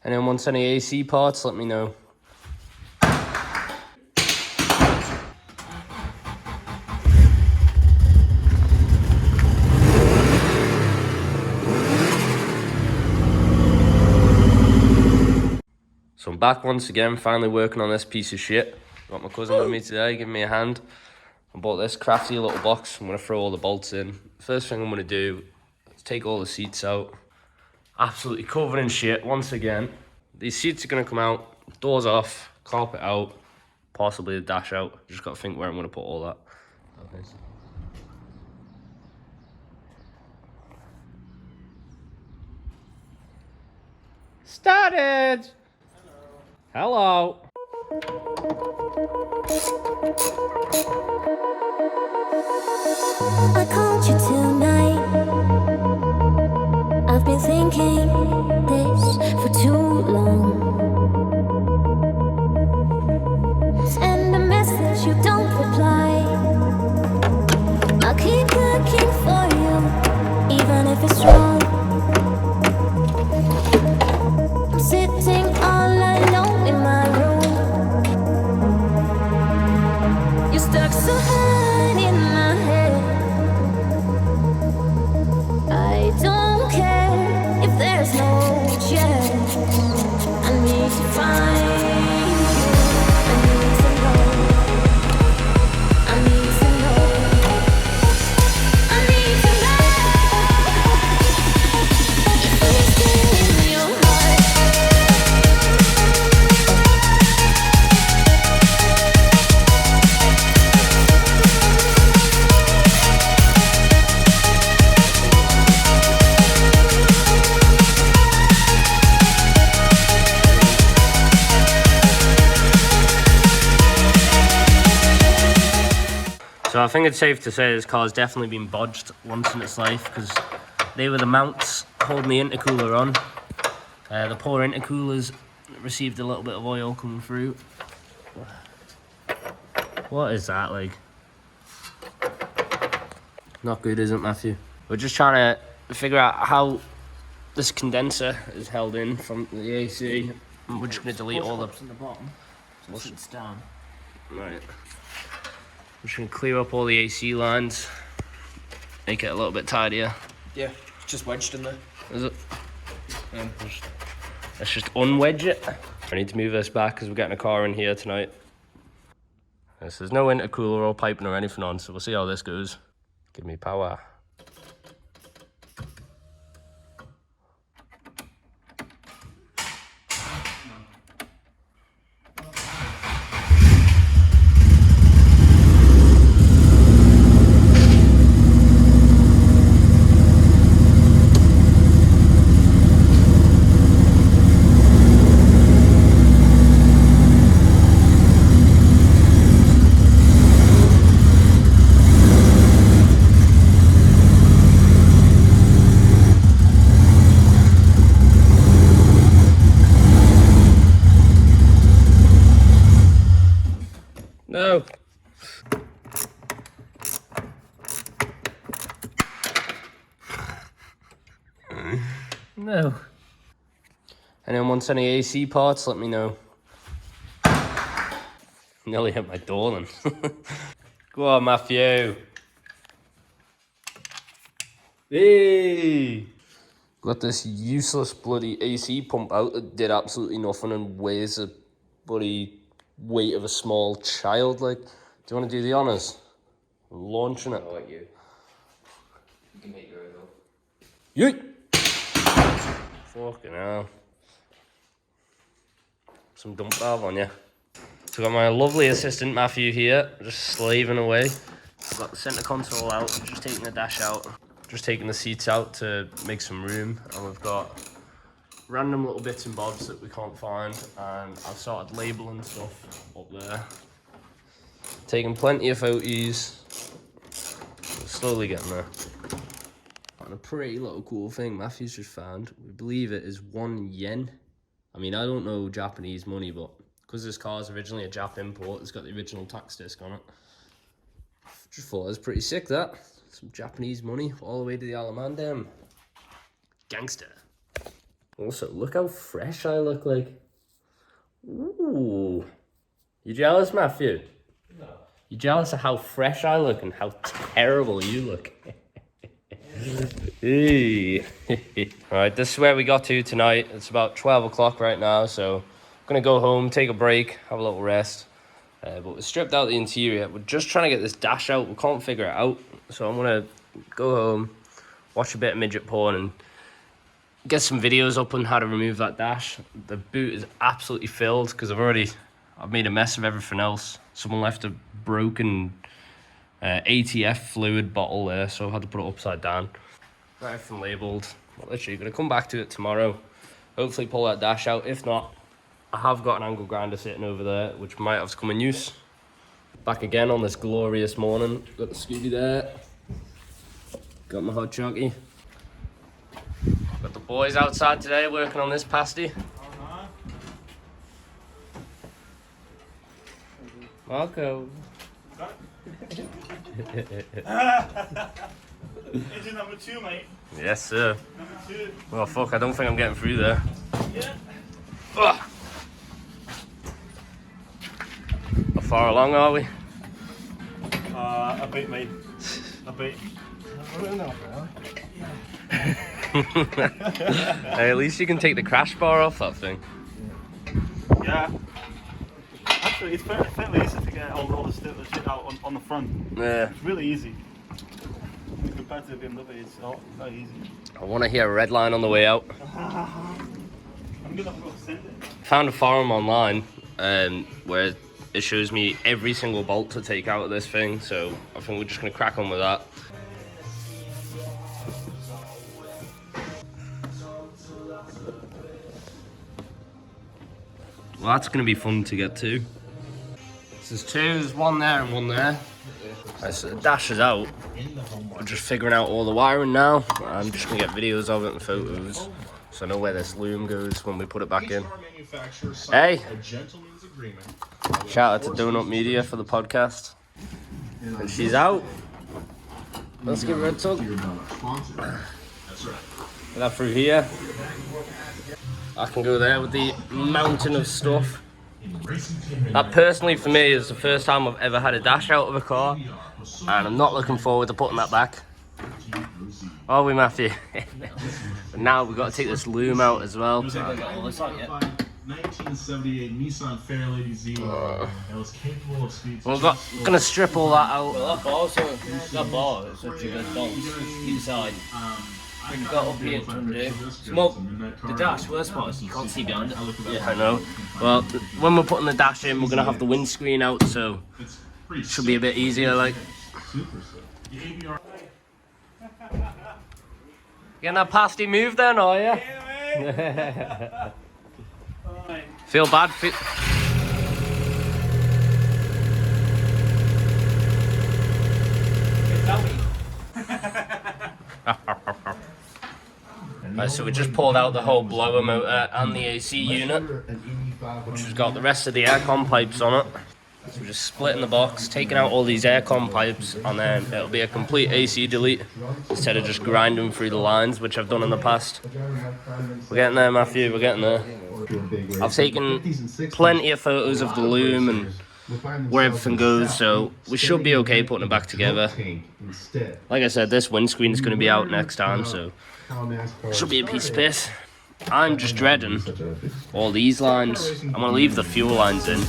Anyone wants any AC parts, let me know. So I'm back once again, finally working on this piece of shit. Got my cousin with me today, giving me a hand. I bought this crafty little box. I'm going to throw all the bolts in. First thing I'm going to do is take all the seats out. Absolutely covered in shit once again. These seats are going to come out, doors off, carpet out, possibly the dash out. Just got to think where I'm going to put all that. Okay. Started! Hello! I called you tonight. I've been thinking this for too long. Send a message, you don't reply. I'll keep looking for you, even if it's wrong. I'm sitting all alone in my room. You're stuck so hard in my head. I don't care if there's no chance. I need to find you. I need to know. I need to know. I need to know if we're still in your heart. So I think it's safe to say this car's definitely been bodged once in its life, because they were the mounts holding the intercooler on. The poor intercoolers received a little bit of oil coming through. What is that like? Not good, is it, Matthew? We're just trying to figure out how this condenser is held in from the AC. We're just going to delete all the... in the bottom, so it sits down. Right. I'm just going to clear up all the AC lines, make it a little bit tidier. Yeah, it's just wedged in there. Is it? Let's just unwedge it. I need to move this back because we're getting a car in here tonight. Yes, there's no intercooler or piping or anything on, so we'll see how this goes. Give me power. No. No. Anyone wants any AC parts, let me know. Nearly hit my door then. Go on, Matthew. Hey! Got this useless bloody AC pump out that did absolutely nothing and weighs the bloody weight of a small child. Like, do you want to do the honours? Launching it. I'll let you. You can make your own up. Yeet! Fucking hell. Some dump valve on you. So I've got my lovely assistant Matthew here, just slaving away. I've got the centre console out, just taking the dash out, just taking the seats out to make some room, and we've got random little bits and bobs that we can't find, and I've started labelling stuff up there. Taking plenty of photos, slowly getting there. And a pretty little cool thing Matthew's just found, we believe it is 1 yen. I mean, I don't know Japanese money, but because this car is originally a Jap import, it's got the original tax disc on it. Just thought it was pretty sick, that. Some Japanese money all the way to the Alamandem. Gangster. Also, look how fresh I look like. Ooh. You jealous, Matthew? No. You jealous of how fresh I look and how terrible you look? Hey. Alright, this is where we got to tonight. It's about 12 o'clock right now, so I'm gonna go home, take a break, have a little rest. But we stripped out the interior. We're just trying to get this dash out. We can't figure it out. So I'm gonna go home, watch a bit of midget porn, and get some videos up on how to remove that dash. The boot is absolutely filled because I've made a mess of everything else. Someone left a broken ATF fluid bottle there, so I had to put it upside down. Got everything labelled. Literally gonna come back to it tomorrow. Hopefully pull that dash out. If not, I have got an angle grinder sitting over there, which might have to come in use. Back again on this glorious morning. Got the Scooby there. Got my hot chockey. Got the boys outside today working on this pasty. Marco. Engine number 2, mate. Yes, sir. Number 2. Well, fuck, I don't think I'm getting through there. Yeah. Ugh. How far along are we? A bit, mate. A bit. Hey, at least you can take the crash bar off that thing. Yeah. Actually, it's fairly easy to get all the shit out on the front. Yeah. It's really easy. Compared to the BMW, it's not easy. I want to hear a red line on the way out. I'm gonna go send it. Found a forum online where it shows me every single bolt to take out of this thing, so I think we're just going to crack on with that. Well, that's going to be fun to get to. This is 2, there's 1 there and 1 there. Right, so the dash is out. We're just figuring out all the wiring now. I'm just going to get videos of it and photos, so I know where this loom goes when we put it back in. Hey! Shout out to Donut Media for the podcast. And she's out. Let's give her a tug. Get that through here. I can go there with the mountain of stuff. That personally for me is the first time I've ever had a dash out of a car, and I'm not looking forward to putting that back. Are we, Matthew? And now we've got to take this loom out as well. 1978 Nissan Fairlady Z that was capable of speed. We're gonna strip all that out. Well, that bar is such a good bolt inside. You've got up here to undo. Well, the dash, worst part is you can't see behind it. Yeah, I know. Well, when we're putting the dash in, we're gonna have the windscreen out, so it should be a bit easier, like. Getting that pasty move then, are you? Yeah, Feel bad? Right, so we just pulled out the whole blower motor and the AC unit, which has got the rest of the aircon pipes on it. So we're just splitting the box, taking out all these aircon pipes, and then it'll be a complete AC delete instead of just grinding through the lines, which I've done in the past. We're getting there, Matthew, we're getting there. I've taken plenty of photos of the loom and where everything goes, so we should be okay putting it back together. Like I said, this windscreen is going to be out next time, so it should be a piece of piss. I'm just dreading all these lines. I'm going to leave the fuel lines in.